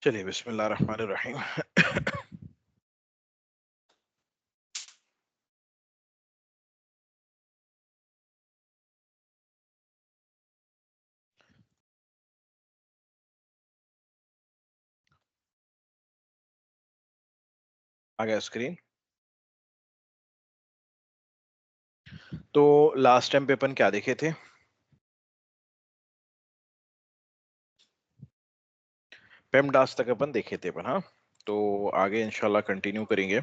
चलिए बिस्मिल्लाह रहमान रहीम। आ गया स्क्रीन। तो लास्ट टाइम पे अपन क्या देखे थे? पेमडास तक अपन देखे थे अपन। हाँ, तो आगे इंशाल्लाह कंटिन्यू करेंगे।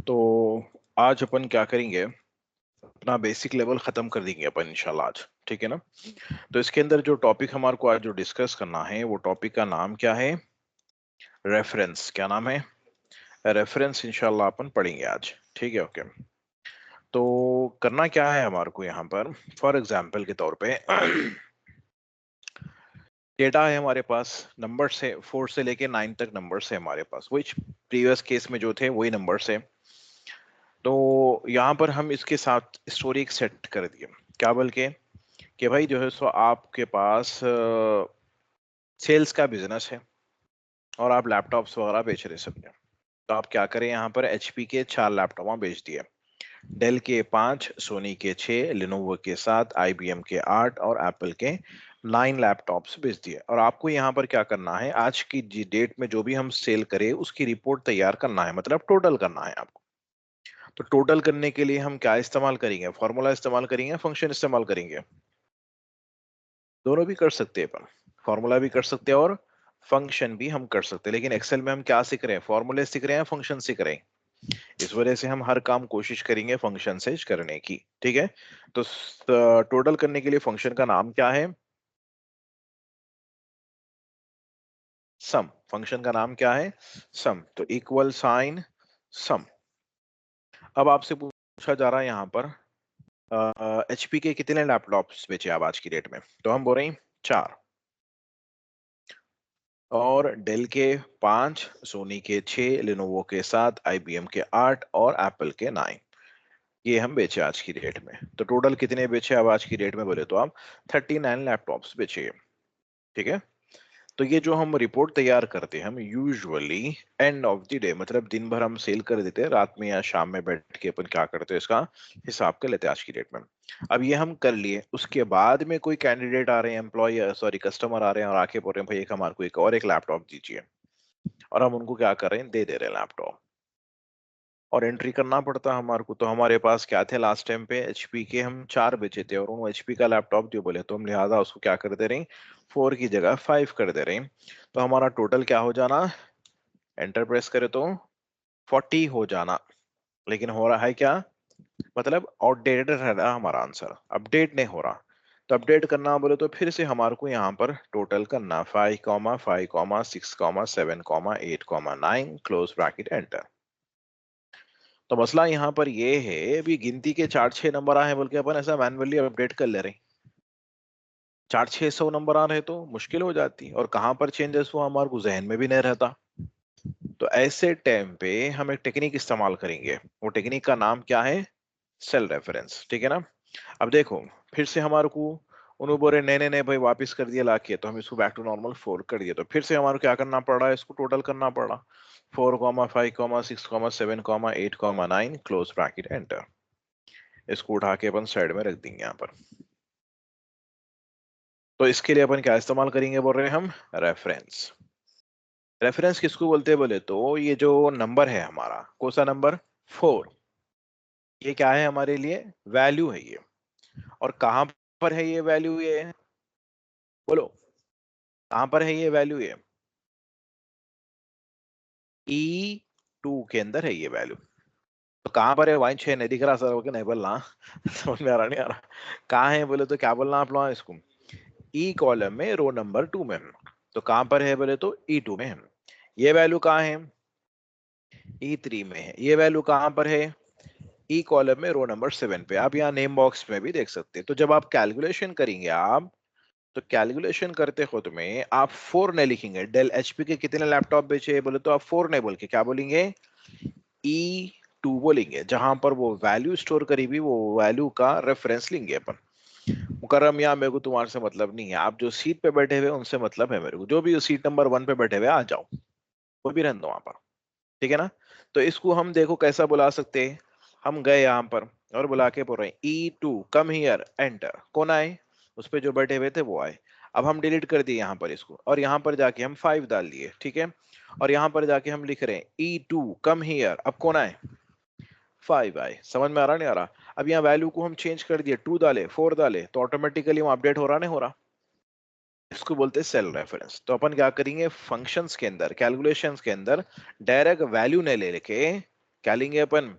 तो आज अपन क्या करेंगे, अपना बेसिक लेवल खत्म कर देंगे अपन इंशाल्लाह आज। ठीक है ना? तो इसके अंदर जो टॉपिक हमारे को आज जो डिस्कस करना है वो टॉपिक का नाम क्या है? रेफरेंस। क्या नाम है? रेफरेंस इंशाल्लाह अपन पढ़ेंगे आज। ठीक है, ओके। तो करना क्या है हमारे को यहाँ पर, फॉर एग्जाम्पल के तौर पे डेटा है हमारे पास, नंबर से 4 से लेके 9 तक नंबर है हमारे पास, वही प्रीवियस केस में जो थे वही नंबर है। तो यहाँ पर हम इसके साथ स्टोरी एक सेट कर दिए। क्या बोल के कि भाई जो है सो आपके पास सेल्स का बिजनेस है और आप लैपटॉप्स वगैरह बेच रहे सकते हैं। तो आप क्या करें, यहाँ पर एचपी के 4 लैपटॉप बेच दिए, डेल के 5, सोनी के 6, लिनोवो के 7, आईबीएम के 8 और एप्पल के 9 लैपटॉप्स बेच दिए। और आपको यहाँ पर क्या करना है, आज की डेट में जो भी हम सेल करें उसकी रिपोर्ट तैयार करना है, मतलब टोटल करना है आपको। तो टोटल करने के लिए हम क्या इस्तेमाल करेंगे, फॉर्मूला इस्तेमाल करेंगे, फंक्शन इस्तेमाल करेंगे? दोनों भी कर सकते हैं अपन, फॉर्मूला भी कर सकते हैं और फंक्शन भी हम कर सकते हैं। लेकिन एक्सेल में हम क्या सीख रहे हैं, फॉर्मूले सीख रहे हैं, फंक्शन सीख रहे हैं। इस वजह से हम हर काम कोशिश करेंगे फंक्शन से करने की। ठीक है? तो टोटल करने के लिए फंक्शन का नाम क्या है? सम। फंक्शन का नाम क्या है? सम। तो इक्वल साइन सम। अब आपसे पूछा जा रहा है यहाँ पर एचपी के कितने लैपटॉप्स बेचे आप आज की डेट में? तो हम बोल रहे हैं 4, और डेल के 5, सोनी के 6, लिनोवो के 7, आईबीएम के 8 और एप्पल के 9, ये हम बेचे आज की डेट में। तो टोटल कितने बेचे अब आज की डेट में बोले तो आप 39 लैपटॉप्स बेचे। ठीक है? तो ये जो हम रिपोर्ट तैयार करते हैं, हम usually end of the day, मतलब दिन भर हम सेल कर देते हैं, रात में या शाम में बैठ के अपन क्या करते हैं इसका हिसाब कर लेते हैं आज की डेट में। अब ये हम कर लिए, उसके बाद में कोई कैंडिडेट आ रहे हैं, एम्प्लॉय सॉरी कस्टमर आ रहे हैं और आके बोल रहे हैं भाई एक हमारे को एक और एक लैपटॉप दीजिए, और हम उनको क्या कर रहे हैं, दे दे रहे हैं लैपटॉप। और एंट्री करना पड़ता है हमारे को। तो हमारे पास क्या थे लास्ट टाइम पे, एचपी के हम 4 बेचे थे और उन एचपी का लैपटॉप जो बोले, तो हम लिहाजा उसको क्या कर दे रहे हैं, 4 की जगह 5 कर दे रहे हैं। तो हमारा टोटल क्या हो जाना, एंटर प्रेस करे तो 40 हो जाना। लेकिन हो रहा है क्या, मतलब आउटडेटेड रह रहा हमारा आंसर, अपडेट नहीं हो रहा। तो अपडेट करना बोले तो फिर से हमारे को यहाँ पर टोटल करना 5,5,6,7,8,9 क्लोज ब्रैकेट एंटर। तो मसला यहाँ पर ये है, अभी गिनती के 4-6 नंबर आए हैं बोल के अपन ऐसा मैन्युअली अपडेट कर ले रहे हैं। 400-600 नंबर आ रहे तो मुश्किल हो जाती, और कहाँ पर चेंजेस हुआ हमारे को जहन में भी नहीं रहता। तो ऐसे टाइम पे हम एक टेक्निक इस्तेमाल करेंगे, वो टेक्निक का नाम क्या है, सेल रेफरेंस। ठीक है ना? अब देखो, फिर से हमारे को उन्होंने बोले नहीं नहीं नहीं भाई वापस कर दिया लाके, तो हम इसको बैक टू नॉर्मल 4 कर दिया। तो फिर से हमारे को क्या करना पड़ रहा है, इसको टोटल करना पड़ रहा, 4,5,6,7,8,9 क्लोज ब्रैकेट एंटर। इसको उठा के अपन साइड में रख देंगे यहाँ पर। तो इसके लिए अपन क्या इस्तेमाल करेंगे बोल रहे हैं हम, रेफरेंस। रेफरेंस किसको बोलते हैं बोले तो ये जो नंबर है हमारा, कौन सा नंबर, 4, ये क्या है हमारे लिए, वैल्यू है ये। और कहां पर है ये वैल्यू, ये बोलो कहां पर है ये वैल्यू, ये E2 के अंदर है ये वैल्यू। तो कहां पर है, वाइन 6 नहीं दिख रहा सर, ओके नहीं बोलना समझ में आ रहा नहीं आ रहा, कहाँ है बोले तो क्या बोलना आप लोग इसको, ई कॉलम में रो नंबर 2 में। तो कहां पर है बोले तो E2 में है। ये वैल्यू कहाँ है, E3 में है। ये वैल्यू कहां पर है, ई कॉलम में रो नंबर 7 पे। आप यहाँ नेम बॉक्स में भी देख सकते हैं। तो जब आप कैलकुलेशन करेंगे आप, तो कैलकुलेशन करते खुद में आप 4 नहीं लिखेंगे, डेल एचपी के कितने लैपटॉप बेचे बोले तो आप 4 नहीं बोल के क्या बोलेंगे, E2 बोलेंगे। जहां पर वो वैल्यू स्टोर करी भी, वो वैल्यू का रेफरेंस लेंगे अपन। मुकर्रम, यहाँ मेरे को तुम्हारे से मतलब नहीं है, आप जो सीट पे बैठे हुए उनसे मतलब है मेरे को, जो भी सीट नंबर 1 पे बैठे हुए आ जाओ, कोई भी रहने दो वहां पर, ठीक है ना। तो इसको हम देखो कैसा बुला सकते हैं, हम गए यहाँ पर और बुला के बोल रहे हैं E2 कम हियर एंटर, कौन आए, उस पे जो बैठे हुए थे वो आए। अब हम डिलीट कर दिए यहाँ पर इसको, और यहाँ पर जाके हम 5 डाल दिए, ठीक है। और यहाँ पर जाके हम लिख रहे हैं E2 कम हियर, अब कौन आए, 5 आए। समझ में आ रहा नहीं आ रहा। अब यहाँ वैल्यू को हम चेंज कर दिए, 2 डाले 4 डाले, तो ऑटोमेटिकली वो अपडेट हो रहा नहीं हो रहा। इसको बोलते हैं सेल रेफरेंस। तो अपन क्या करेंगे, फंक्शंस के अंदर, कैलकुलेशंस के अंदर डायरेक्ट वैल्यू नहीं ले लेके क्या लेंगे अपन,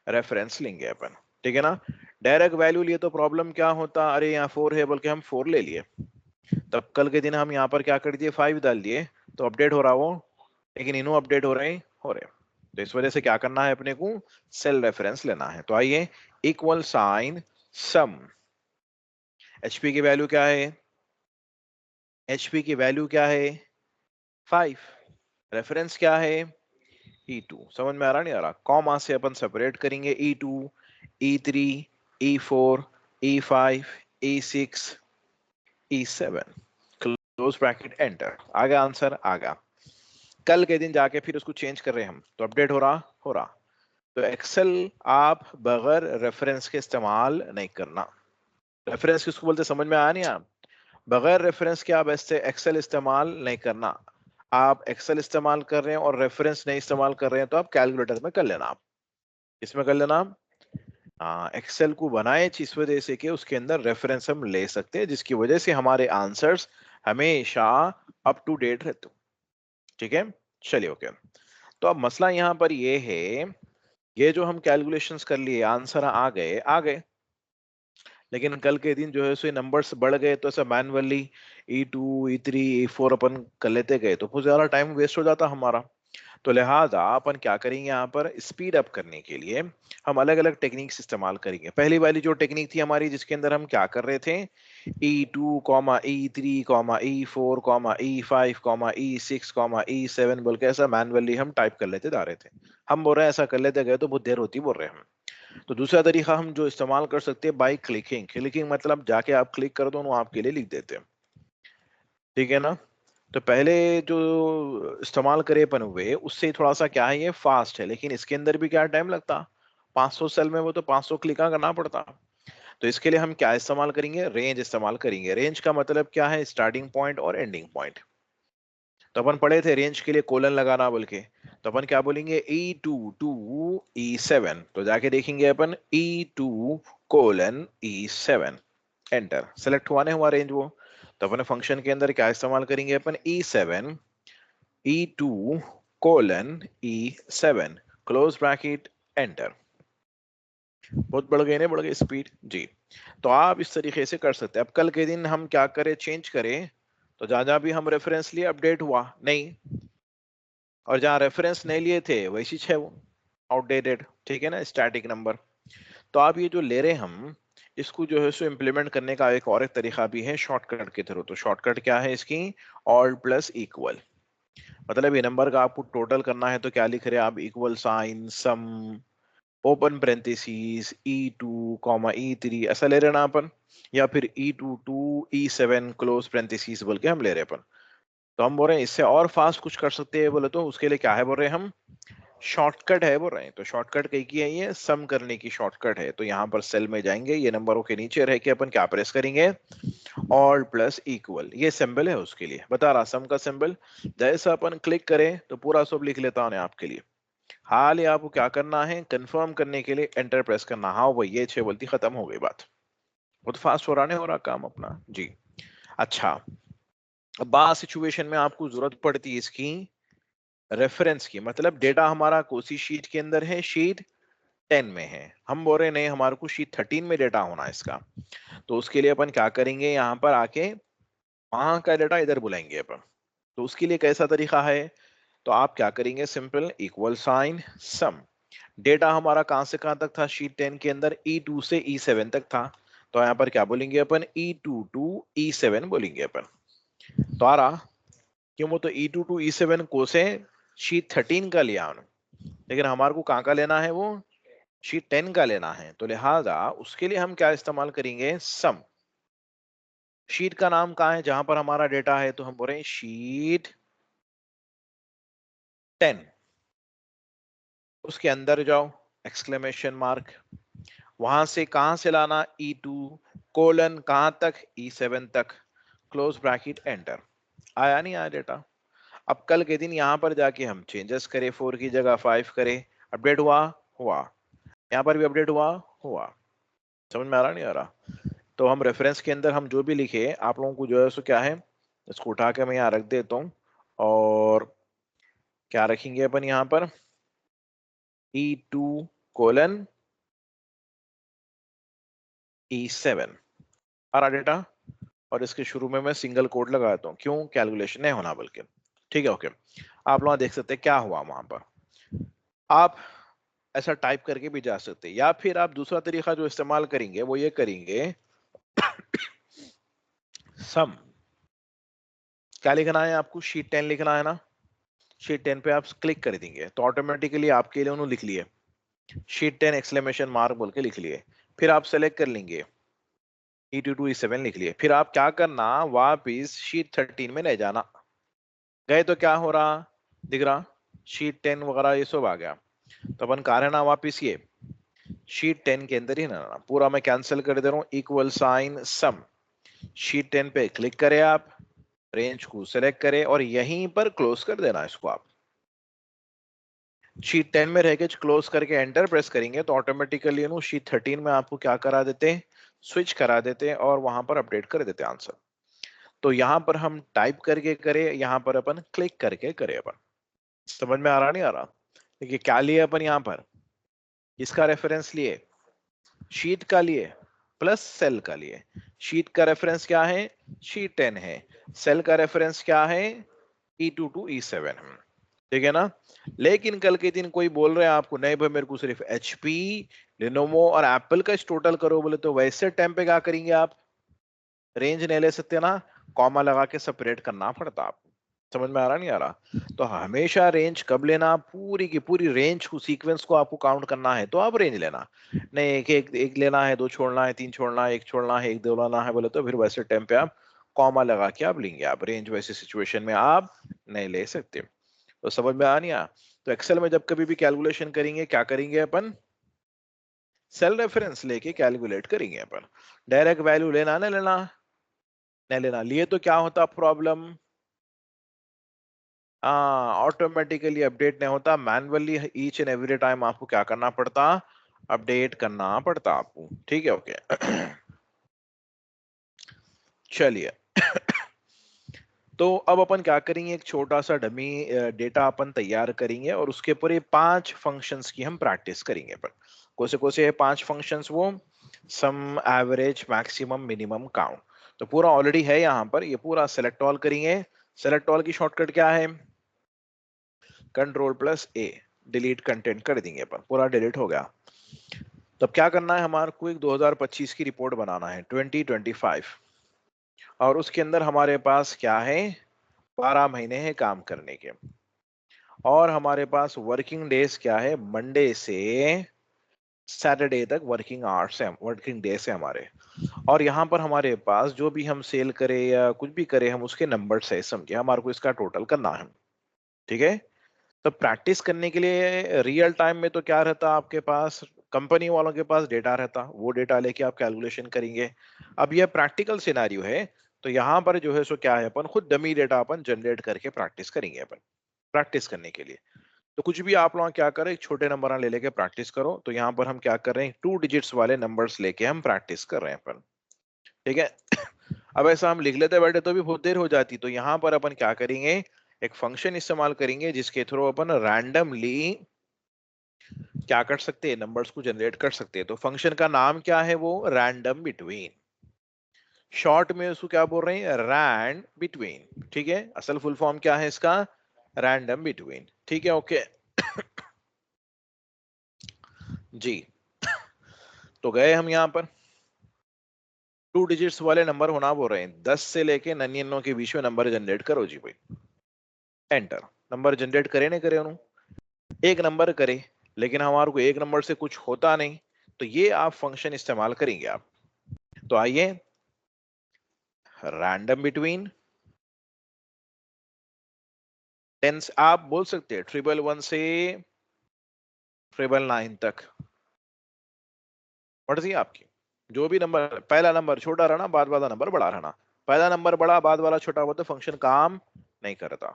रेफरेंस लेंगे अपन, ठीक है ना। डायरेक्ट वैल्यू लिए तो प्रॉब्लम क्या होता, अरे यहाँ 4 है बल्कि हम 4 ले लिए, तब कल के दिन हम यहाँ पर क्या कर दिए 5 डाल दिए, तो अपडेट हो रहा वो, लेकिन इन्हों अपडेट हो रहे। तो इस वजह से क्या करना है अपने को, सेल रेफरेंस लेना है। तो आइए, इक्वल साइन सम, एचपी की वैल्यू क्या है, एचपी की वैल्यू क्या है 5, रेफरेंस क्या है E2। समझ में आ रहा नहीं आ रहा। कॉमा से अपन सेपरेट करेंगे E2, E3, E4, E5, E6, E7, close bracket enter, आ गया आंसर, आ गया। कल के दिन जाके फिर उसको चेंज कर रहे हैं हम, तो अपडेट हो रहा। तो एक्सेल आप बगैर रेफरेंस के इस्तेमाल नहीं करना। रेफरेंस किसको बोलते समझ में आया नहीं आप, बगैर रेफरेंस के आप ऐसे एक्सेल इस्तेमाल नहीं करना। आप एक्सेल इस्तेमाल कर रहे हैं और रेफरेंस नहीं इस्तेमाल कर रहे हैं, तो आप कैलकुलेटर में कर लेना, आप इसमें कर लेना। हाँ, एक्सेल को बनाए इस वजह से कि उसके अंदर रेफरेंस हम ले सकते हैं, जिसकी वजह से हमारे आंसर्स हमेशा अप टू डेट रहते हो, ठीक है। चलिए ओके। तो अब मसला यहाँ पर ये है, ये जो हम कैलकुलेशंस कर लिए आंसर आ गए, लेकिन कल के दिन जो है सो नंबर्स बढ़ गए, तो ऐसा मैनुअली E2 E3 E4 अपन कर लेते गए, तो बहुत ज्यादा टाइम वेस्ट हो जाता हमारा। तो लिहाजा अपन क्या करेंगे, यहाँ पर स्पीड अप करने के लिए हम अलग अलग टेक्निक्स इस्तेमाल करेंगे। पहली वाली जो टेक्निक थी हमारी, जिसके अंदर हम क्या कर रहे थे, E2 E3 E4 E5 E6 E7 बोल के ऐसा मैनुअली हम टाइप कर लेते जा रहे थे। हम बोल रहे हैं ऐसा कर लेते गए तो बहुत देर होती बोल रहे हैं हम। तो दूसरा तरीका हम जो इस्तेमाल कर सकते हैं, बाई क्लिकिंग। क्लिकिंग मतलब जाके आप क्लिक कर दो, वो आपके लिए लिख देते हैं, ठीक है ना। तो पहले जो इस्तेमाल करे अपन हुए उससे थोड़ा सा क्या है, ये फास्ट है, लेकिन इसके अंदर भी क्या टाइम लगता, 500 सेल में वो तो 500 क्लिक करना पड़ता। तो इसके लिए हम क्या इस्तेमाल करेंगे, रेंज इस्तेमाल करेंगे। रेंज का मतलब क्या है, स्टार्टिंग पॉइंट और एंडिंग पॉइंट। तो अपन पढ़े थे रेंज के लिए कोलन लगाना बोल के, तो अपन क्या बोलेंगे E2 टू E7, तो जाके देखेंगे अपन E2 colon E7, enter, select हुआ नहीं हुआ रेंज वो। तो अपने फंक्शन के अंदर क्या इस्तेमाल करेंगे अपन, E7 E2 colon E7, close bracket enter. बहुत बढ़ गई, नहीं बढ़ गई स्पीड जी। तो आप इस तरीके से कर सकते हैं। अब कल के दिन हम क्या करें, चेंज करें, तो जहां जहां भी हम रेफरेंस लिए अपडेट हुआ नहीं, और जहां रेफरेंस नहीं लिए थे वैसी है वो आउटडेटेड, ठीक है ना, स्टैटिक नंबर। तो आप ये जो ले रहे हैं हम, इसको जो है सो इम्प्लीमेंट करने का एक तरीका भी है शॉर्टकट के थ्रू। तो शॉर्टकट क्या है इसकी, ऑल प्लस इक्वल। मतलब ये नंबर का आपको टोटल करना है, तो क्या लिख रहे हैं आप, equal sign sum open parenthesis E2 E3 ऐसा ले रहे हैं ना अपन, या फिर E2 to E7 close parenthesis बोल के हम ले रहे हैं अपन। तो हम बोल रहे हैं इससे और फास्ट कुछ कर सकते हैं बोले, तो उसके लिए क्या है बोल रहे हैं हम, शॉर्टकट है बोल रहे हैं। तो शॉर्टकट कहीं की है, ये सम करने की शॉर्टकट है। तो यहाँ पर सेल में जाएंगे, ये नंबरों के नीचे रह के अपन क्या प्रेस करेंगे, ऑल प्लस इक्वल, ये सिंबल है उसके लिए बता रहा, सम का सिंबल। जैसा अपन क्लिक करें तो पूरा सब लिख लेता हूँ आपके लिए। हाल ही आपको क्या करना है, कंफर्म करने के लिए एंटर प्रेस करना। हाँ वो ये 6 बोलती, खत्म हो गई बात। बहुत फास्ट हो रहा नहीं हो रहा काम अपना जी। अच्छा, अब बात सिचुएशन में आपको जरूरत पड़ती है इसकी रेफरेंस की, मतलब डेटा हमारा कौन सी शीट के अंदर है, शीट 10 में है। हम बोल रहे नहीं, हमारे को शीट 13 में डेटा होना है इसका। तो उसके लिए अपन क्या करेंगे, यहाँ पर आके वहां का डेटा इधर बुलाएंगे अपन। तो उसके लिए कैसा तरीका है, तो आप क्या करेंगे, simple equal sign sum. Data हमारा कहां से कहां तक था शीट 10 के अंदर, E2 से E7 तक था। तो यहाँ पर क्या बोलेंगे अपन, E2 टू E7 बोलेंगे अपन। तो आ रहा, क्यों, वो तो E2 टू E7 को से शीट 13 का लिया उन्होंने, लेकिन हमारे को कहाँ का लेना है, वो शीट 10 का लेना है। तो लिहाजा उसके लिए हम क्या इस्तेमाल करेंगे, सम। शीट का नाम कहाँ है जहां पर हमारा डेटा है, तो हम बोल रहे हैं शीट 10। उसके अंदर जाओ, एक्सक्लेमेशन मार्क, वहां से कहां से लाना, E2 कोलन कहां तक, E7 तक, क्लोज ब्रैकेट, एंटर। आया नहीं आया डेटा? अब कल के दिन यहां पर जाके हम चेंजेस करें, 4 की जगह 5 करें, अपडेट हुआ? हुआ। यहाँ पर भी अपडेट हुआ? हुआ। समझ में आ रहा नहीं आ रहा? तो हम रेफरेंस के अंदर हम जो भी लिखे, आप लोगों को जो है सो क्या है, इसको उठा के मैं यहाँ रख देता हूँ। और क्या रखेंगे अपन यहाँ पर, E2 कोलन E7 आ रहा डेटा। और इसके शुरू में मैं सिंगल कोट लगा देता हूँ, क्यों? कैलकुलेशन नहीं होना बल्कि। ठीक है, ओके। आप लोग देख सकते हैं क्या हुआ वहां पर। आप ऐसा टाइप करके भी जा सकते हैं, या फिर आप दूसरा तरीका जो इस्तेमाल करेंगे वो ये करेंगे, सम। क्या लिखना है आपको? शीट 10 लिखना है ना। शीट 10 पे आप क्लिक कर देंगे तो ऑटोमेटिकली आपके लिए उन्होंने लिख लिए, शीट 10 एक्सक्लेमेशन मार्क बोल के लिख लिए। फिर आप सेलेक्ट कर लेंगे, E2 E7 लिख लिए। फिर आप क्या करना, वापिस शीट 13 में ले जाना। गए तो क्या हो रहा, दिख रहा, शीट 10 वगैरह ये सब आ गया। तो अपन कहा ना वापिस ये शीट 10 के अंदर ही ना, पूरा मैं कैंसिल कर दे रहा हूँ, इक्वल साइन सम। शीट 10 पे क्लिक करें आप, रेंज को सेलेक्ट करें और यहीं पर क्लोज कर देना इसको। आप शीट 10 में रह के क्लोज करके एंटर प्रेस करेंगे तो ऑटोमेटिकली शीट 13 में आपको क्या करा देते हैं, स्विच करा देते हैं और वहां पर अपडेट कर देते हैं आंसर। तो यहां पर हम टाइप करके करें, यहां पर अपन क्लिक करके करें। अपन समझ में आ रहा नहीं आ रहा? देखिए क्या लिए अपन यहां पर, इसका रेफरेंस लिए, शीट का लिए प्लस सेल का लिए। शीट का रेफरेंस क्या है, शीट 10 है। सेल का रेफरेंस क्या है, E2 टू E7। ठीक है ना। लेकिन कल के दिन कोई बोल रहे हैं आपको, नहीं भाई मेरे को सिर्फ HP, लिनोवो और एप्पल का टोटल करो बोले, तो वैसे टाइम पे क्या करेंगे आप, रेंज नहीं ले सकते ना, कॉमा लगा के सेपरेट करना पड़ता आपको। समझ में आ रहा नहीं आ रहा? तो हमेशा रेंज कब लेना, पूरी की पूरी रेंज को, सीक्वेंस को आपको काउंट करना है तो आप रेंज लेना। नहीं एक एक एक लेना है, दो छोड़ना है, तीन छोड़ना है, एक छोड़ना है, एक दो लाना है बोले, तो फिर वैसे टाइम पे आप कॉमा लगा के आप लेंगे। आप रेंज वैसे सिचुएशन में आप नहीं ले सकते। तो समझ में आ नहीं आया? तो एक्सेल में जब कभी भी कैलकुलेशन करेंगे क्या करेंगे अपन, सेल रेफरेंस लेके कैलकुलेट करेंगे अपन। डायरेक्ट वैल्यू लेना ना लेना, नहीं लेना, लिए तो क्या होता प्रॉब्लम, ऑटोमेटिकली अपडेट नहीं होता, manually each and every time आपको क्या करना पड़ता, अपडेट करना पड़ता आपको। ठीक है, ओके। चलिए। तो अब अपन क्या करेंगे, एक छोटा सा डमी डेटा अपन तैयार करेंगे और उसके ऊपर ये 5 फंक्शंस की हम प्रैक्टिस करेंगे अपन। कौन से 5 फंक्शंस, वो सम, एवरेज, मैक्सिमम, मिनिमम, काउंट। तो पूरा ऑलरेडी है यहाँ पर, ये पूरा सेलेक्ट ऑल करेंगे। सेलेक्ट ऑल की शॉर्टकट क्या है, Ctrl+A, डिलीट कंटेंट कर देंगे अपन, पूरा डिलीट हो गया। तब क्या करना है, हमारे को एक 2025 की रिपोर्ट बनाना है, 2025। और उसके अंदर हमारे पास क्या है, 12 महीने हैं काम करने के। और हमारे पास वर्किंग डेज क्या है, मंडे से सैटरडे तक वर्किंग आवर्स है, वर्किंग डेज है हमारे। और यहाँ पर हमारे पास जो भी हम सेल करें या कुछ भी करें, हम उसके नंबर से समझे, हमारे को इसका टोटल करना है। ठीक है। तो प्रैक्टिस करने के लिए रियल टाइम में तो क्या रहता आपके पास, कंपनी वालों के पास डेटा रहता, वो डेटा लेके आप कैलकुलेशन करेंगे। अब ये प्रैक्टिकल सिनेरियो है, तो यहाँ पर जो है सो क्या है, अपन खुद डमी डेटा अपन जनरेट करके प्रैक्टिस करेंगे अपन। प्रैक्टिस करने के लिए तो कुछ भी आप लोग क्या करें, छोटे नंबर ले लेके प्रैक्टिस करो। तो यहाँ पर हम क्या कर रहे हैं, 2 डिजिट्स वाले नंबर्स लेके हम प्रैक्टिस कर रहे हैं अपन। ठीक है। अब ऐसा हम लिख लेते बैठे तो भी बहुत देर हो जाती, तो यहाँ पर अपन क्या करेंगे, एक फंक्शन इस्तेमाल करेंगे जिसके थ्रू अपन रैंडमली क्या कर सकते हैं, नंबर्स को जनरेट कर सकते हैं। तो फंक्शन का नाम क्या है, वो रैंडम बिटवीन। शॉर्ट में उसको क्या बोल रहे हैं, रैंड बिटवीन। ठीक है, असल फुल फॉर्म क्या है इसका, रैंडम बिटवीन। ठीक है, ओके। जी। तो गए हम यहाँ पर 2 डिजिट्स वाले नंबर होना बोल रहे हैं, 10 से लेके 99 के बीच में नंबर जनरेट करो जी भाई। एंटर। नंबर जनरेट करे नहीं करे उन्होंने, एक नंबर करे, लेकिन हमारे को एक नंबर से कुछ होता नहीं, तो ये आप फंक्शन इस्तेमाल करेंगे आप। तो आइए रैंडम बिटवीन टेंस, आप बोल सकते हैं 111 से 999 तक, मर्जी है आपकी। जो भी नंबर, पहला नंबर छोटा रहना, बाद वाला नंबर बड़ा रहना। पहला नंबर बड़ा, बाद वाला छोटा हो तो फंक्शन काम नहीं करता।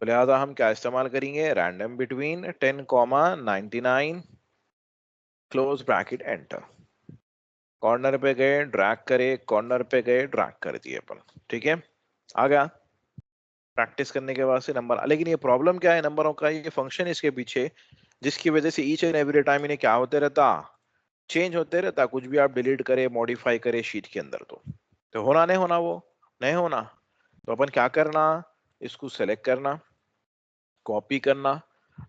तो लिहाजा हम क्या इस्तेमाल करेंगे, random between 10, 99, close bracket enter. Corner पे गए ड्रैग करे, कॉर्नर पे गए ड्रैग कर दिए अपन, ठीक है, आ गया। प्रैक्टिस करने के बाद से नंबर, लेकिन ये प्रॉब्लम क्या है नंबरों का, ये फंक्शन इसके पीछे जिसकी वजह से ईच एंड एवरी टाइम इन्हें क्या होते रहता, चेंज होते रहता। कुछ भी आप डिलीट करे मॉडिफाई करे शीट के अंदर तो होना नहीं होना, वो नहीं होना। तो अपन क्या करना, इसको सेलेक्ट करना, कॉपी करना।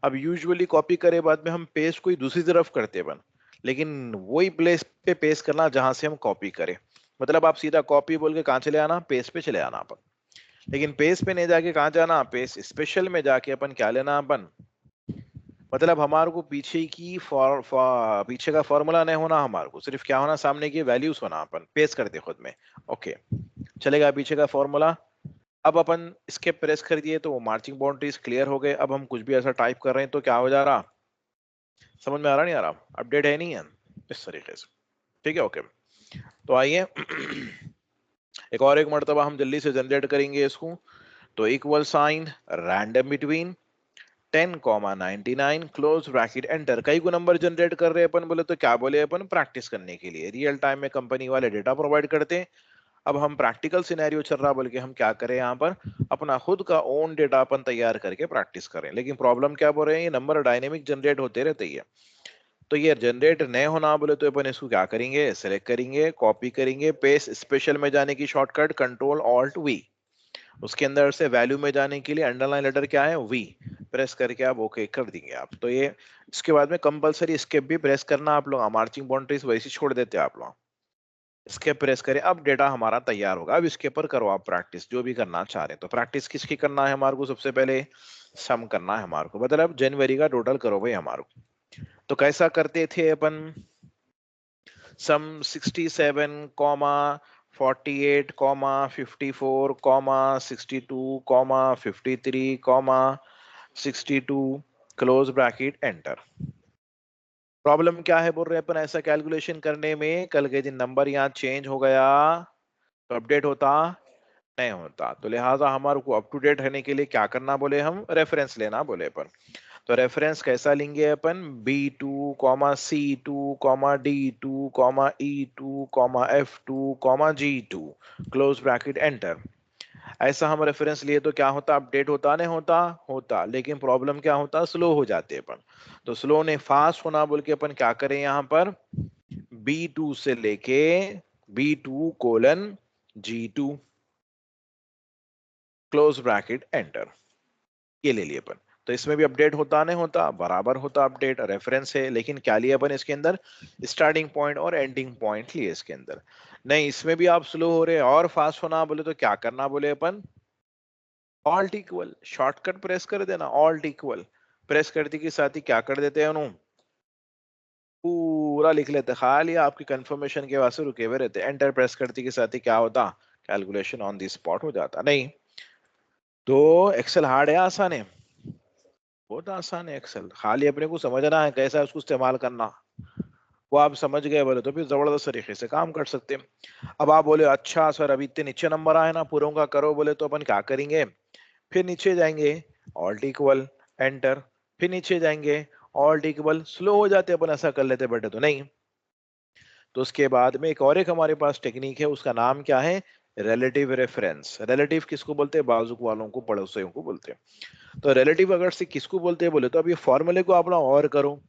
अब यूजुअली कॉपी करे बाद में हम पेस्ट कोई दूसरी तरफ करते अपन, लेकिन वही प्लेस पे पेस्ट करना जहां से हम कॉपी करें। मतलब आप सीधा कॉपी बोल के कहाँ चले आना, पेस्ट पे चले आना अपन। लेकिन पेस्ट पे नहीं जाके कहाँ जाना, पेस्ट स्पेशल में जाके अपन क्या लेना अपन, मतलब हमारे को पीछे की पीछे का फॉर्मूला नहीं होना, हमारे को सिर्फ क्या होना, सामने की वैल्यूज होना, अपन पेस्ट करते खुद में। ओके, चलेगा पीछे का फॉर्मूला। अब अपन इसके प्रेस कर दिए तो वो मार्चिंग बाउंड्रीज क्लियर हो गए। अब हम कुछ भी ऐसा टाइप कर रहे हैं तो क्या हो जा रहा, समझ में आ रहा नहीं आ रहा, अपडेट है नहीं है, इस तरीके से, ठीक है। ओके, तो आइए एक और एक मर्तबा हम जल्दी से जनरेट करेंगे इसको। तो equal sign random between 10, 99, close bracket enter. कई को नंबर जनरेट कर रहे हैं अपन, बोले तो क्या बोले अपन, प्रैक्टिस करने के लिए। रियल टाइम में कंपनी वाले डेटा प्रोवाइड करते हैं, अब हम प्रैक्टिकल सिनेरियो चल रहा बोल के हम क्या करें, यहाँ पर अपना खुद का ओन डेटा अपन तैयार करके प्रैक्टिस करें। लेकिन प्रॉब्लम क्या बोल रहे हैं, ये नंबर डायनेमिक जनरेट होते रहते हैं, तो ये जनरेट नहीं होना बोले तो अपन इसको क्या करेंगे, सेलेक्ट करेंगे, कॉपी करेंगे, पेस्ट स्पेशल में जाने की शॉर्टकट कंट्रोल ऑल्ट वी, उसके अंदर से वैल्यू में जाने के लिए अंडरलाइन लेटर क्या है, वी, प्रेस करके आप ओके कर देंगे आप। तो ये इसके बाद में कंपलसरी स्केप भी प्रेस करना आप लोग, मार्चिंग बाउंड्रीज वैसे छोड़ देते हैं आप लोग, इसके प्रेस करें। अब डेटा हमारा तैयार होगा। अब इसके ऊपर करो आप प्रैक्टिस, जो भी करना चाह रहे हैं। तो प्रैक्टिस किसकी करना है हमारे को, सबसे पहले सम करना है हमारे को, मतलब जनवरी का टोटल करो भाई हमारे को। तो कैसा करते थे अपन, सम 67, 48, 54, 62, 53, 62, क्लोज ब्रैकेट एंटर। प्रॉब्लम क्या है बोल रहे हैं अपन, ऐसा कैलकुलेशन करने में कल के दिन नंबर यहाँ चेंज हो गया तो अपडेट होता नहीं होता। तो लिहाजा हमारे को अप टू डेट रहने के लिए क्या करना बोले, हम रेफरेंस लेना बोले अपन। तो रेफरेंस कैसा लेंगे अपन, B2, C2, D2, E2, F2, G2, close bracket enter. ऐसा हम रेफरेंस लिए तो क्या होता, अपडेट होता नहीं होता, होता। लेकिन प्रॉब्लम क्या होता, स्लो हो जाते अपन। तो स्लो ने फास्ट होना बोल के अपन क्या करें, यहाँ पर B2 से लेके B2:G2, क्लोज ब्रैकेट एंटर, ये ले लिए अपन। तो इसमें भी अपडेट होता नहीं होता, बराबर होता अपडेट, रेफरेंस है। लेकिन क्या लिया अपन इसके अंदर, स्टार्टिंग पॉइंट और एंडिंग पॉइंट लिए इसके अंदर। नहीं, इसमें भी आप स्लो हो रहे हैं और फास्ट होना बोले तो क्या करना बोले अपन, ऑल्ट इक्वल, शॉर्टकट प्रेस कर देना, ऑल्ट इक्वल प्रेस करते के साथ ही क्या कर देते हैं उन्होंने, पूरा लिख लेते, खाली आपकी कंफर्मेशन के वास्ते रुके हुए रहते। एंटर प्रेस करते के साथ ही क्या होता, कैलकुलेशन ऑन दी स्पॉट हो जाता। नहीं तो एक्सेल हार्ड है आसान है, बहुत आसान है एक्सेल, खाली अपने को समझना है कैसा उसको इस्तेमाल करना। वो आप समझ गए बोले तो फिर जबरदस्त तरीके से काम कर सकते हैं। अब आप बोले अच्छा सर अभी इतने नीचे नंबर आए ना, पूरों का करो बोले तो अपन क्या करेंगे, फिर नीचे जाएंगे, ऑल्ट इक्वल एंटर, फिर नीचे जाएंगे, ऑल्ट इक्वल, स्लो हो जाते अपन ऐसा कर लेते बेटे तो नहीं। तो उसके बाद में एक हमारे पास टेक्निक है, उसका नाम क्या है, रिलेटिव रेफरेंस। रिलेटिव किसको बोलते हैं, बाजुक वालों को, पड़ोसियों को बोलते हैं। तो रिलेटिव अगर से किसको बोलते हैं बोले तो अब ये फॉर्मूले को अपना और करो,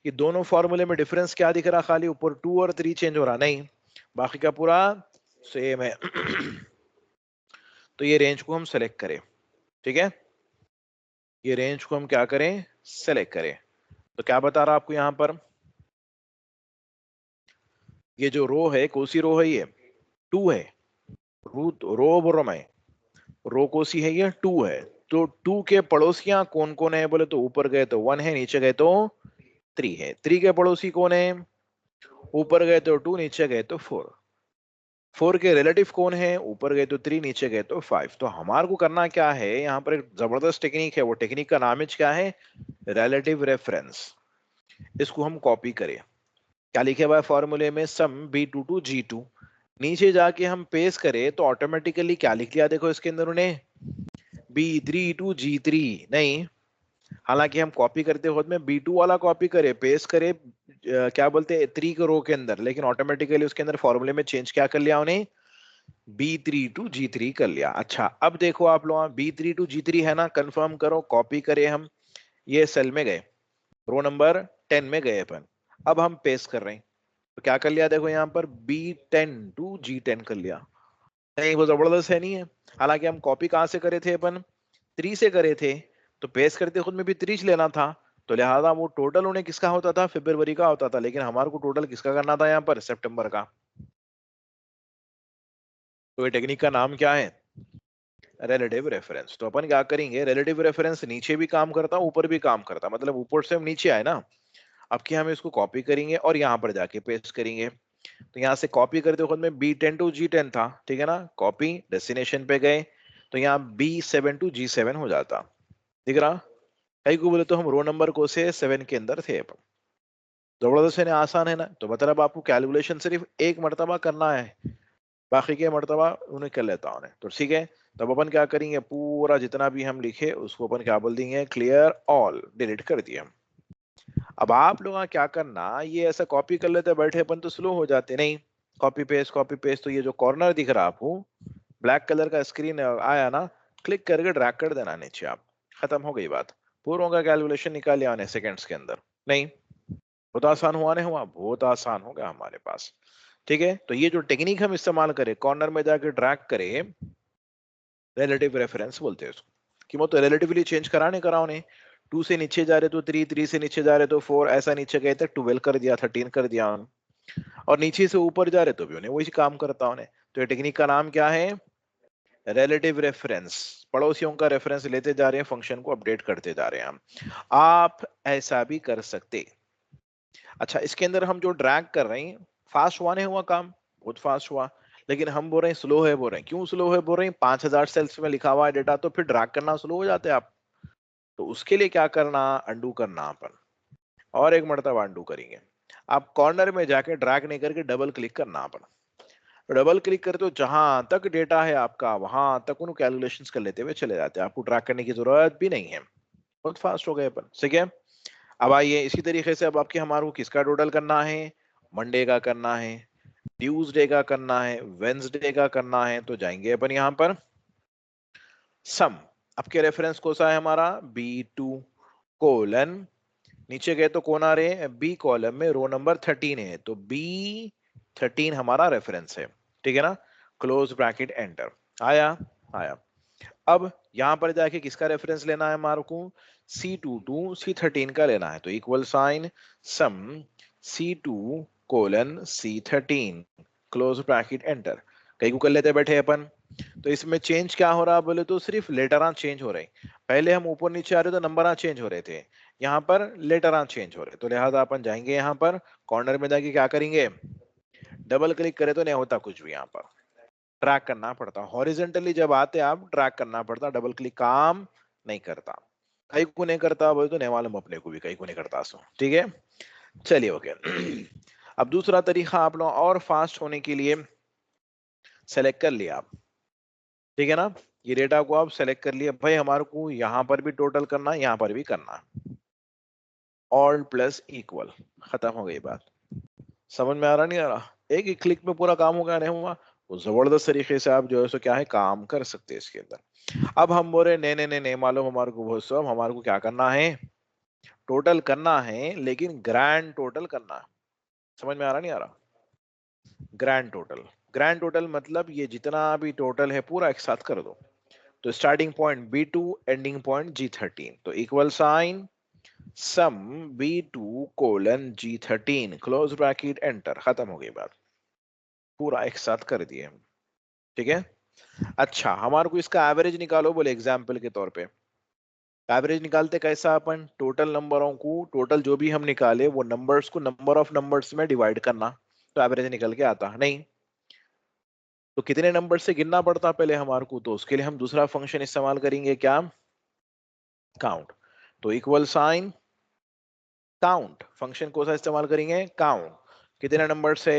ये दोनों फॉर्मूले में डिफरेंस क्या दिख रहा, खाली ऊपर 2 और 3 चेंज हो रहा, नहीं बाकी का पूरा सेम है। तो ये रेंज को हम सेलेक्ट करें, ठीक है, ये रेंज को हम क्या करें, सेलेक्ट करें। तो क्या बता रहा आपको यहाँ पर, ये जो रो है, कौन सी रो है, ये 2 है, रो बोल रहा मैं, रो कौन सी है, ये 2 है। तो 2 के पड़ोसियां कौन कौन है बोले तो ऊपर गए तो 1 है, नीचे गए तो 3 है। 3 के पड़ोसी कौन है, ऊपर गए तो 2, नीचे गए तो 4। 4 के रिलेटिव कौन है, ऊपर गए तो 3, नीचे गए तो 5। तो हमारे को करना क्या है, यहाँ पर एक जबरदस्त टेक्निक है, वो टेक्निक का नाम है क्या है, रिलेटिव रेफरेंस। इसको हम कॉपी करें, क्या लिखे हुआ है फॉर्मूले में, सम B2 to G2। नीचे जाके हम पेस्ट करें तो ऑटोमेटिकली क्या लिख लिया, देखो इसके अंदर उन्हें B3 to G3 नहीं, हालांकि हम कॉपी करते खुद में B2 वाला कॉपी करे पेस्ट करे क्या बोलते हैं 3 के रो के अंदर, लेकिन ऑटोमेटिकली उसके अंदर फॉर्मूले में चेंज क्या कर लिया उन्हें, B3 to G3 कर लिया। अच्छा अब देखो आप लोग, B3 to G3 है ना, कंफर्म करो, कॉपी करे हम, ये सेल में गए, रो नंबर 10 में गए अपन, अब हम पेस्ट कर रहे हैं, तो क्या कर लिया देखो यहाँ पर B10 to G10 कर लिया। नहीं वो जबरदस्त है नहीं है, हालांकि हम कॉपी कहाँ से करे थे अपन, 3 से करे थे, तो पेस्ट करते खुद में भी 3 लेना था, तो लिहाजा वो टोटल उन्हें किसका होता था, फरवरी का होता था, लेकिन हमारे को टोटल किसका करना था यहाँ पर, सितंबर का। तो ये टेक्निक का नाम क्या है, रिलेटिव रेफरेंस। तो अपन क्या करेंगे, रिलेटिव रेफरेंस नीचे भी काम करता, ऊपर भी काम करता, मतलब ऊपर से हम नीचे आए ना, अब क्या हम इसको कॉपी करेंगे और यहाँ पर जाके पेस्ट करेंगे। तो यहाँ से कॉपी करते खुद में B10 to G10 था, ठीक है ना, कॉपी डेस्टिनेशन पे गए तो यहाँ B7 to G7 हो जाता, दिख रहा, कई को बोले तो हम रो नंबर को से 7 के अंदर थे अपन। जबरदस्त है ना, आसान है ना, तो मतलब आपको कैलकुलेशन सिर्फ एक मरतबा करना है, बाकी के मरतबा उन्हें कर लेता हूँ तो ठीक है। तब अपन क्या करेंगे, पूरा जितना भी हम लिखे उसको अपन क्या बोल देंगे, क्लियर ऑल, डिलीट कर दिए हम। अब आप लोग क्या करना, ये ऐसा कॉपी कर लेते बैठे अपन तो स्लो हो जाते, नहीं कॉपी पेस्ट, तो ये जो कॉर्नर दिख रहा आपको ब्लैक कलर का स्क्रीन आया ना, क्लिक करके ड्रैग कर देना नीचे, आप खत्म हो गई बात, पूरों का कैलकुलेशन निकाल लिया हमने सेकंड्स के अंदर। नहीं बहुत आसान हुआ, नहीं हुआ, बहुत आसान हो गया हमारे पास। ठीक है, तो ये जो टेक्निक हम इस्तेमाल करें, कॉर्नर में जाके ड्रैग करें, रिलेटिव रेफरेंस बोलते हैं उसको, कि मतलब रिलेटिवली चेंज कराने कराओ ने, 2 से नीचे जा रहे तो 3, 3 से नीचे जा रहे तो 4, ऐसा नीचे गए तो 12 कर दिया, 13 कर दिया उन्होंने, और नीचे से ऊपर जा रहे तो भी उन्हें वही काम करता उन्हें। तो ये टेक्निक का नाम क्या है, रिलेटिव रेफरेंस। पड़ोसियों का रेफरेंस लेते जा रहे हैं, फंक्शन को अपडेट करते जा रहे हैं हम। आप ऐसा भी कर सकते। अच्छा इसके अंदर हम जो ड्रैग कर रहे हैं, फास्ट हुआ नहीं हुआ काम, बहुत फास्ट हुआ, लेकिन हम बोल रहे हैं स्लो है, बोल रहे हैं क्यों स्लो है, बोल रहे हैं 5000 सेल्स में लिखा हुआ है डेटा, तो फिर ड्रैग करना स्लो हो जाते हैं आप। तो उसके लिए क्या करना, अंडू करना अपन, और एक मरतबा अंडू करेंगे। आप कॉर्नर में जाके ड्रैग नहीं करके डबल क्लिक करना अपन, डबल क्लिक करते हो जहां तक डेटा है आपका वहां तक उन कैलकुलेशंस कर लेते हुए चले जाते हैं, आपको ट्रैक करने की जरूरत भी नहीं है, बहुत फास्ट हो गए अपन, ठीक है। अब आइए इसी तरीके से अब आपके हमारे को किसका टोटल करना है, मंडे का करना है, ट्यूसडे का करना है, वेंसडे का करना है, तो जाएंगे अपन यहाँ पर सम, आपके रेफरेंस कौन सा है हमारा, B2 : नीचे गए तो कौन आ रहे हैं, बी कॉलम में रो नंबर 13 है, तो B13 हमारा रेफरेंस है, ठीक है ना, क्लोज ब्रैकेट एंटर, आया आया। अब यहां पर जाके किसका रेफरेंस लेना है हमारे को, C2 to C13 का लेना है, तो equal sign sum C2:C13 close bracket enter, कई को कर लेते बैठे अपन। तो इसमें चेंज क्या हो रहा है बोले तो सिर्फ लेटर चेंज हो रहे हैं, पहले हम ऊपर नीचे आ रहे तो नंबर चेंज हो रहे थे, यहाँ पर लेटर चेंज हो रहे, तो लिहाजा अपन जाएंगे यहाँ पर कॉर्नर में जाके क्या करेंगे, डबल क्लिक करें तो नहीं होता कुछ भी, यहाँ पर ट्रैक करना पड़ता, हॉरिजेंटली जब आते आप ट्रैक करना पड़ता, डबल क्लिक काम नहीं करता, कई को नहीं करता बोले तो नहीं मालूम अपने को भी, कई को नहीं करता सो, ठीक है। चलिए ओके अब दूसरा तरीका आप लोग और फास्ट होने के लिए सेलेक्ट कर लिया आप, ठीक है ना, ये डेटा को आप सेलेक्ट कर लिए, भाई हमारे को यहाँ पर भी टोटल करना है, यहाँ पर भी करना है, ऑल प्लस इक्वल, खत्म हो गई बात। समझ में आ रहा नहीं आ रहा, एक ही क्लिक में पूरा काम हो गया नहीं हुआ, वो जबरदस्त तरीके से आप जो है सो क्या है काम कर सकते हैं इसके अंदर। अब हम बोल रहे नहीं नहीं नहीं नहीं मालूम हमारे को, बहुत सब हमारे को क्या करना है, टोटल करना है, लेकिन ग्रैंड टोटल करना है, समझ में आ रहा नहीं आ रहा, ग्रैंड टोटल, ग्रैंड टोटल मतलब ये जितना भी टोटल है पूरा एक साथ कर दो, तो starting point B2, ending point G13, तो equal sign sum B2:G13 close bracket enter, खत्म हो गई बात, पूरा एक साथ कर दिए हम, ठीक है। अच्छा हमारे को इसका एवरेज निकालो बोले, एग्जाम्पल के तौर पे एवरेज निकालते कैसा, अपन टोटल नंबरों को, टोटल जो भी हम निकाले वो नंबर्स को नंबर ऑफ नंबर्स में डिवाइड करना, तो एवरेज निकल के आता नहीं, तो कितने नंबर से गिनना पड़ता पहले हमारे को, तो उसके लिए हम दूसरा फंक्शन इस्तेमाल करेंगे, क्या, काउंट। तो इक्वल साइन काउंट, फंक्शन कौन सा इस्तेमाल करेंगे, काउंट। कितने नंबर से,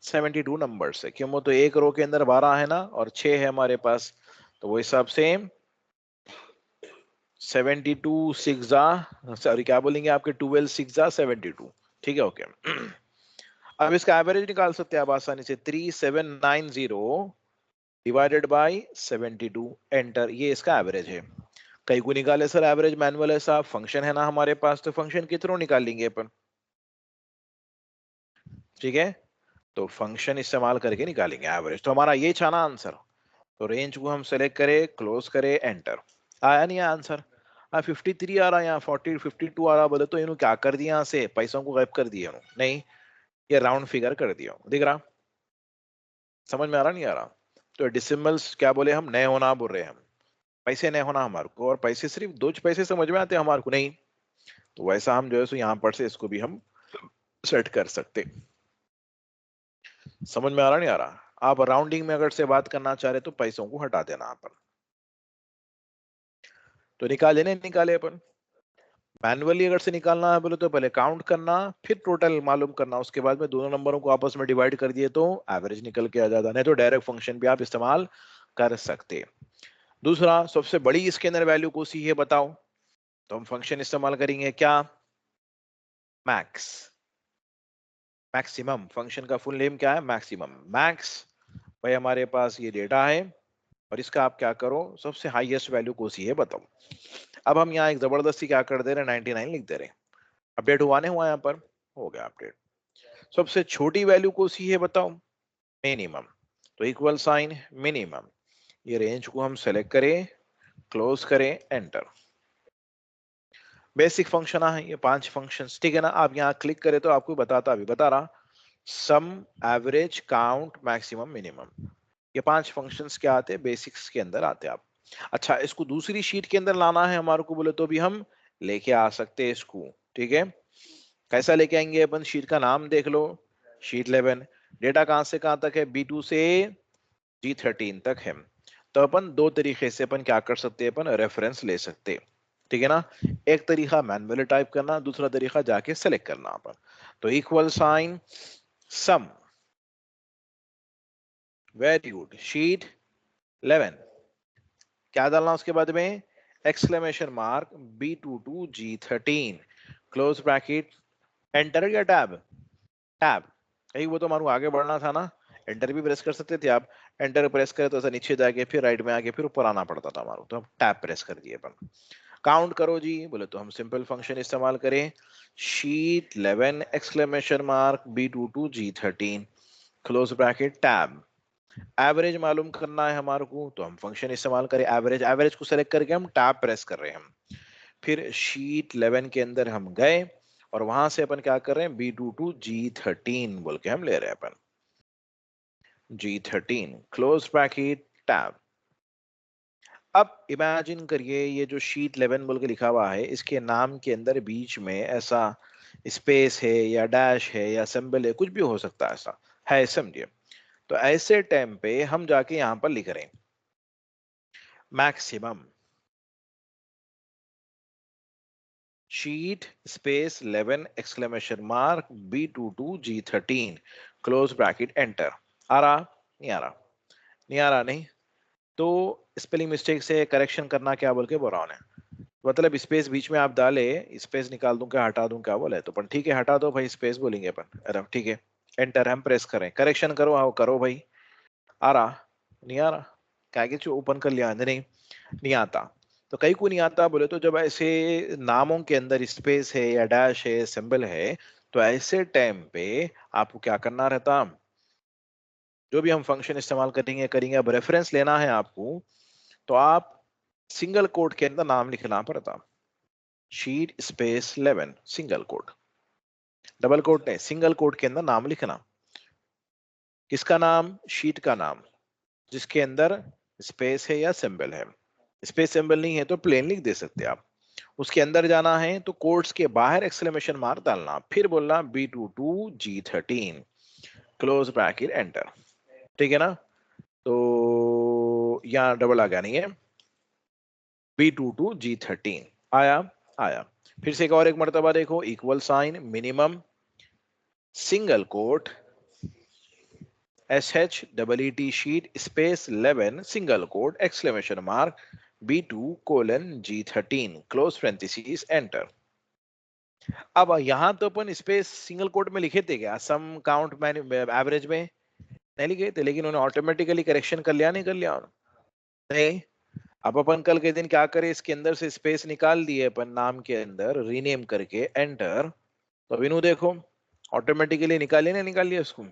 72 नंबर से। क्यों, वो तो एक रो के अंदर 12 है ना, और 6 है हमारे पास, तो वो हिसाब से 72 सिक्स जा, सॉरी क्या बोलेंगे आपके, 12 सिक्स जा 72। ठीक है, ओके। अब इसका एवरेज निकाल सकते हैं आप आसानी से, 3790 डिवाइडेड बाई 72, एंटर, ये इसका एवरेज है। कई को निकाले सर एवरेज, मैनुअल है साहब, फंक्शन है ना हमारे पास, तो फंक्शन के थ्रू निकाल लेंगे अपन। ठीक है, तो फंक्शन इस्तेमाल करके निकालेंगे एवरेज। तो हमारा ये छाना आंसर। तो रेंज को हम सेलेक्ट करें, क्लोज करें, एंटर। आया नहीं आया आंसर, 53 आ रहा, यहाँ 40 52 आ रहा, बोले तो इन्होंने क्या कर दिया, यहाँ से पैसों को गायब कर दिया नहीं, ये राउंड फिगर कर दिया, दिख रहा, समझ में आ रहा नहीं आ रहा। तो डिसिमल्स क्या बोले हम, नए होना बोल रहे हैं हम, पैसे नए होना हमारे को, और पैसे सिर्फ दो पैसे समझ में आते हैं हमारे को नहीं, तो वैसा हम जो है सो यहाँ पर से इसको भी हम सेट कर सकते। समझ में आ रहा नहीं आ रहा। आप राउंडिंग में अगर से बात करना चाह रहे तो पैसों को हटा देना अपन। तो निकाले नहीं निकाले अपन, मैनुअली अगर से निकालना है बोले तो पहले काउंट करना, फिर टोटल मालूम करना, उसके बाद में दोनों नंबरों को आपस में डिवाइड कर दिए तो एवरेज निकल के आ जाता, नहीं तो डायरेक्ट फंक्शन भी आप इस्तेमाल कर सकते। दूसरा, सबसे बड़ी इसके अंदर वैल्यू कौन सी है बताओ, तो हम फंक्शन इस्तेमाल करेंगे क्या, मैक्स, मैक्सिमम। फंक्शन का फुल नेम क्या है, मैक्सिमम, मैक्स। भाई हमारे पास ये डेटा है, और इसका आप क्या करो, सबसे हाईएस्ट वैल्यू कौन सी है बताओ। अब हम यहाँ एक जबरदस्ती क्या कर दे रहे हैं, 99 लिख दे रहे हैं। अपडेट हुआ नहीं हुआ, यहाँ पर हो गया अपडेट। सबसे छोटी वैल्यू कौन सी है बताओ, मिनिमम। तो इक्वल साइन मिनिमम, ये रेंज को हम सेलेक्ट करें, क्लोज करें, एंटर। बेसिक फंक्शन है ये 5 फंक्शंस, ठीक है ना। आप यहाँ क्लिक करें तो आपको बताता, अभी बता रहा, सम, एवरेज, काउंट, मैक्सिमम, मिनिमम, ये 5 फंक्शंस क्या आते हैं, बेसिक्स के अंदर आते हैं आप। अच्छा, इसको दूसरी शीट के अंदर लाना है हमारे को बोले तो भी हम लेके आ सकते हैं इसको। ठीक है, कैसा लेके आएंगे अपन, शीट का नाम देख लो, शीट 11। डेटा कहां से कहां तक है, B2 से G13 तक है। तो अपन दो तरीके से अपन क्या कर सकते हैं, अपन रेफरेंस ले सकते हैं। ठीक है ना, एक तरीका मैनुअली टाइप करना, दूसरा तरीका जाके सेलेक्ट करना अपन। तो equal sign sum, very good, sheet 11, क्या डालना उसके बाद में, exclamation mark, B22 G13, close bracket, enter या टैब, टैब, यही वो तो मारू आगे बढ़ना था ना, एंटर भी प्रेस कर सकते थे आप। एंटर प्रेस करे तो ऐसा नीचे जाके फिर राइट में आके फिर ऊपर आना पड़ता था हमारा, तो हम टैब प्रेस कर दिए अपन। काउंट करो जी बोले तो हम सिंपल फंक्शन इस्तेमाल करें, sheet 11 exclamation mark B22 G13, close bracket, tab. Average मालूम करना है हमारे को, तो हम फंक्शन इस्तेमाल करें एवरेज, एवरेज को सेलेक्ट करके हम टैब प्रेस कर रहे हैं हम। फिर शीट 11 के अंदर हम गए, और वहां से अपन क्या कर रहे हैं, B22 G13 बोल के हम ले रहे हैं अपन, G13, क्लोज ब्रैकेट, टैब। अब इमेजिन करिए ये जो शीट 11 बोल के लिखा हुआ है, इसके नाम के अंदर बीच में ऐसा स्पेस है या डैश है या सिंबल है, कुछ भी हो सकता है, ऐसा है समझिए। तो ऐसे टाइम पे हम जाके यहां पर लिख रहे हैं maximum, sheet space 11 exclamation mark B22 G13, close bracket, enter. आ रहा नहीं आ रहा, नहीं आ रहा नहीं, तो स्पेलिंग मिस्टेक से करेक्शन करना क्या बोल के बोल रहा हूं, मतलब स्पेस बीच में आप डाले, स्पेस निकाल दूं क्या हटा दूं क्या बोले, तो पर ठीक है हटा दो भाई, स्पेस बोलेंगे अपन, अरे ठीक है, एंटर हम प्रेस करें, करेक्शन करो, आओ करो भाई। आ रहा नहीं आ रहा, क्या कि ओपन कर लिया अंदर, नहीं नहीं आता। तो कई को नहीं आता बोले तो जब ऐसे नामों के अंदर स्पेस है या डैश है, सिंबल है, तो ऐसे टाइम पे आपको क्या करना रहता, जो भी हम फंक्शन इस्तेमाल करेंगे करेंगे, अब रेफरेंस लेना है आपको, तो आप सिंगल कोट के अंदर नाम लिखना पड़ता, sheet space 11 single quote, double quote नहीं, सिंगल कोट के अंदर नाम लिखना। किसका नाम, शीट का नाम, जिसके अंदर स्पेस है या सिंबल है। स्पेस सिंबल नहीं है तो प्लेन लिख दे सकते आप। उसके अंदर जाना है तो कोट्स के बाहर एक्सक्लेमेशन मार्क डालना, फिर बोलना B22 G13, close bracket enter. ठीक है ना, तो यहाँ डबल आ गया नहीं है, B22G13 आया। आया फिर से एक मर्तबा देखो, equal sign minimum single quote SHEET sheet space 11 single quote exclamation mark B2:G13 close parenthesis enter. अब यहाँ तो अपन स्पेस सिंगल कोट में लिखे थे क्या, सम काउंट एवरेज में नहीं लिखे थे, लेकिन उन्होंने ऑटोमेटिकली करेक्शन कर लिया, नहीं कर लिया नहीं। अब अपन कल के दिन क्या करें, इसके अंदर से स्पेस निकाल दिए अपन नाम के अंदर रीनेम करके एंटर, तो विनू देखो ऑटोमेटिकली निकालिए ना, निकाल लिया उसको।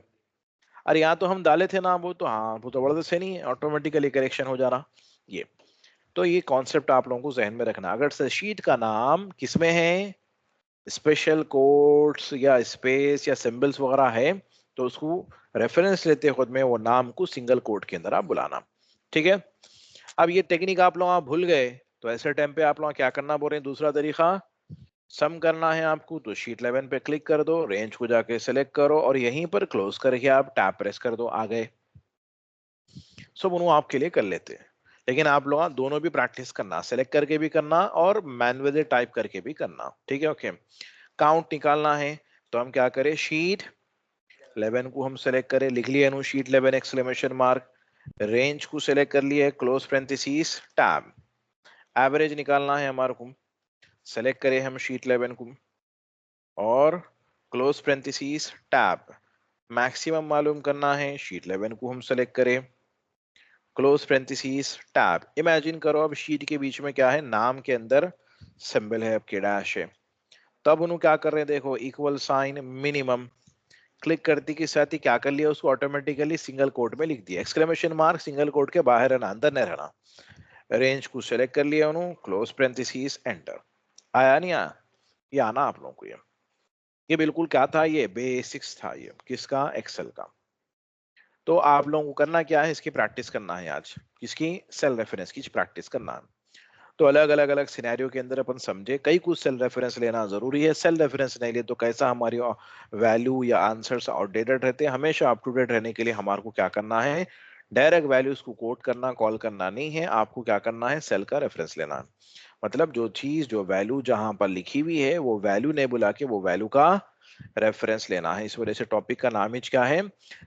अरे यहाँ तो हम डाले थे ना, वो तो हाँ वो तो बड़ा से नहीं है, ऑटोमेटिकली करेक्शन हो जा रहा ये। तो ये कॉन्सेप्ट आप लोगों को जहन में रखना, अगर शीट का नाम किसमें है, स्पेशल कोट्स या स्पेस या सिंबल्स वगैरह है, तो उसको रेफरेंस लेते खुद में वो नाम को सिंगल कोट के अंदर आप बुलाना। ठीक है, अब ये टेक्निक आप लोग भूल गए, तो ऐसे टाइम पे आप लोग क्या करना बोल रहे हैं, दूसरा तरीका सम करना है आपको, तो शीट 11 पे क्लिक कर दो, रेंज को जाके सिलेक्ट करो और यहीं पर क्लोज करके आप टैब प्रेस कर दो, आ गए। सब उन्होंने आपके लिए कर लेते हैं, लेकिन आप लोग दोनों भी प्रैक्टिस करना, सेलेक्ट करके भी करना और मैनुअली टाइप करके भी करना। ठीक है, ओके। काउंट निकालना है तो हम क्या करें, शीट 11 को हम सेलेक्ट करें, लिख लिया no sheet 11 exclamation mark, range को सेलेक्ट कर लिया, क्लोज पेरेंथीसिस टैब। एवरेज निकालना है हमारे को, सेलेक्ट करें हम शीट 11 को और क्लोज पेरेंथीसिस टैब। मैक्सिमम मालूम करना है, शीट 11 को हम सेलेक्ट करें, क्लोज पेरेंथीसिस टैब। इमेजिन करो अब शीट के बीच में क्या है, नाम के अंदर सिंबल है, अब के डैश है, तब उन्होंने क्या कर रहे हैं देखो, इक्वल साइन मिनिमम क्लिक करती के साथ ही क्या कर लिया, उसको ऑटोमेटिकली सिंगल कोट में लिख दिया, एक्सक्लेमेशन मार्क सिंगल कोट के बाहर रहना, अंदर नहीं रहना। रेंज को सेलेक्ट कर लिया उन्होंने, क्लोज पेरेंथीसिस एंटर। आया नहीं आया, ये आना आप लोगों को, ये बिल्कुल क्या था, ये बेसिक्स था, ये किसका, एक्सेल का। तो आप लोगों को करना क्या है, इसकी प्रैक्टिस करना है आज, किसकी, सेल रेफरेंस की प्रैक्टिस करना है। तो अलग सिनेरियो के अंदर अपन समझे, कई कुछ सेल रेफरेंस लेना जरूरी है, सेल रेफरेंस नहीं ले तो कैसा हमारी वैल्यू या आंसर्स आउटडेटेड रहते हैं। हमेशा अप टू डेट रहने के लिए हमारे को क्या करना है, डायरेक्ट वैल्यूज को कोट करना, कॉल करना नहीं है, आपको क्या करना है, सेल का रेफरेंस लेना है। मतलब जो चीज, जो वैल्यू जहां पर लिखी हुई है वो वैल्यू नहीं बुला के वो वैल्यू का रेफरेंस लेना है। इस वजह से टॉपिक का नाम ही क्या है,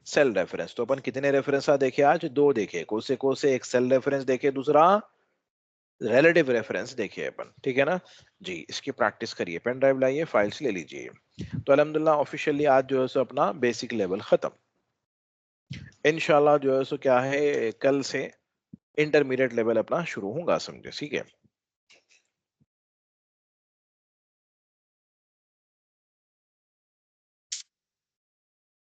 सेल रेफरेंस। तो अपन कितने रेफरेंस देखे आज, दो देखे, कौन से एक सेल रेफरेंस देखे, दूसरा रिलेटिव रेफरेंस देखिए अपन। ठीक है ना जी, इसकी प्रैक्टिस करिए, पेन ड्राइव लाइए, फाइल्स ले लीजिए। तो अल्हम्दुलिल्लाह ऑफिशियली आज जो है सो अपना बेसिक लेवल खत्म। इंशाल्लाह जो है सो क्या है, कल से इंटरमीडिएट लेवल अपना शुरू होगा, समझे, ठीक है।